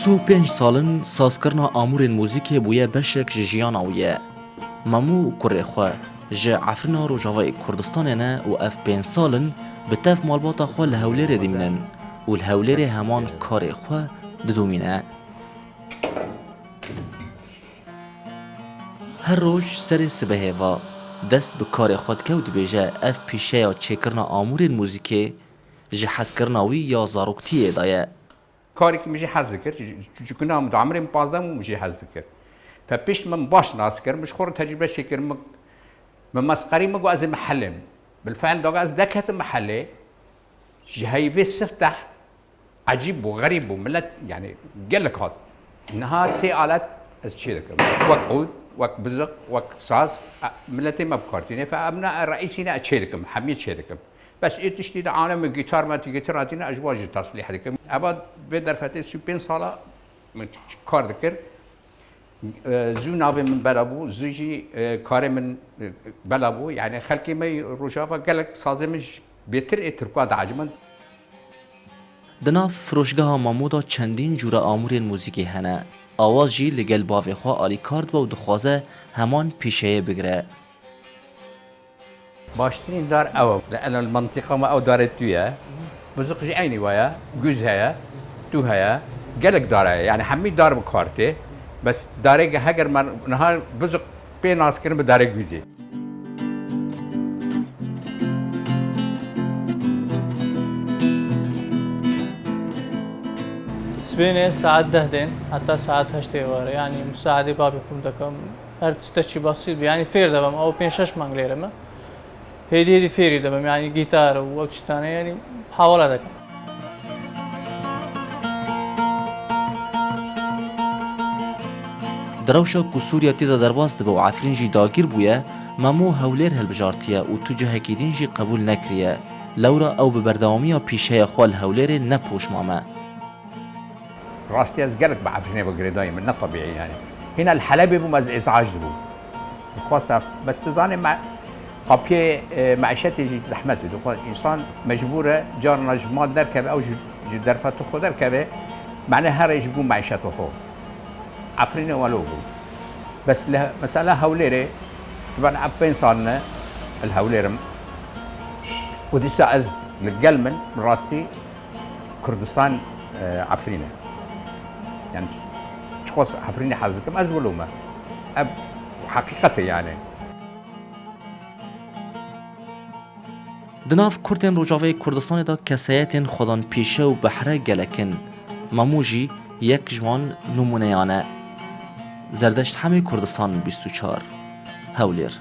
سو 5 سالن سازکرنا آمورین موزیک بویه بشک جیان آویه مامو کره خواه جه عفرنا روجاوی کردستان نه و اف 5 سالن به تف مالباتا خواه لحولیر دیمنن و لحولیر همان کار خواه ددومینه. هر روز سر سبه و دست به کار خود که و دبیجه اف پیشه یا چکرنا آمورین موزیک جه حس کرناوی یا زاروکتیه دایه. کاری که میشه حذف کرد چون هم عمرم 15 میشه حذف کرد فبيش من باش ناس كر مش خور تجربه شكر من مسقري مقو از محلم بالفعل دوغ از دكت محله جهيفي سفتح عجيب وغريب وملت يعني قال لك هاد انها سي آلات از شي ذكر وقت عود وقت بزق وقت صاص ملتي ما بكارتيني فابنا رئيسنا اتشي ذكر حميد شي ذكر بس إيه تشتي عالم الجيتار ما تيجيتار عندنا أجواج تصليح ذكر أبد بدر فترة 20 سالة من كار ذكر زو نابي من بلابو زوجي كاري من بلابو يعني خلكي ما روجافا قالك سازمش بيتر اتركوا عجمن دنا فروشگاه مامودا چندین جور آمورین موزیکی هنه آواز جی لگل باوی خواه آلی کارد و دخوازه همان پیشه بگره باشترين دار أو لأن المنطقة ما أو دارت تويا بزق عيني ويا جوز هيا تو هيا قالك دارها يعني حميد دار بكارتي بس دارك هجر من نهار بزق بين ناس كنا بدارك جوزي سبيني ساعات 10 حتى ساعات 8 وار يعني مساعدة بابي فهمتكم هر تستشي بسيط يعني فير دبم أو 5-6 مانغليرم هيدي فيري دبم يعني جيتار ووقتشتانه يعني حاولة دكم دروشا کو سوریا تیدا درباز دبا و عفرین جی داگیر بویه مامو هولیر هلبجارتیه و تو جهکیدین جی قبول نکریه لورا او ببردوامی پیشه خوال هولیر نپوش مامه راستي أزقلك بعفريني بقري دايما نه طبيعي يعني هنا الحلبي بو مز إزعاج دبو خاصة بس تزاني مع قبيه معيشتي جي زحمته دو إنسان مجبورة جارنا جمال دركبه أو درفته خو دركبه معناها هر يجبو معيشته خو عفريني ولو بو بس مسألة هوليري طبعا عبين صارنا الهوليرم ودي ساعز للقلمن من راسي كردستان عفرينه يعني شخص عفريني حزكم أزولومه حقيقته يعني دناف کردین روجاوی کردستان دا کسایتین خودان پیشه و بحره گلکن ماموجی یک جوان نمونهانه زردشت همه کردستان 24 هولیر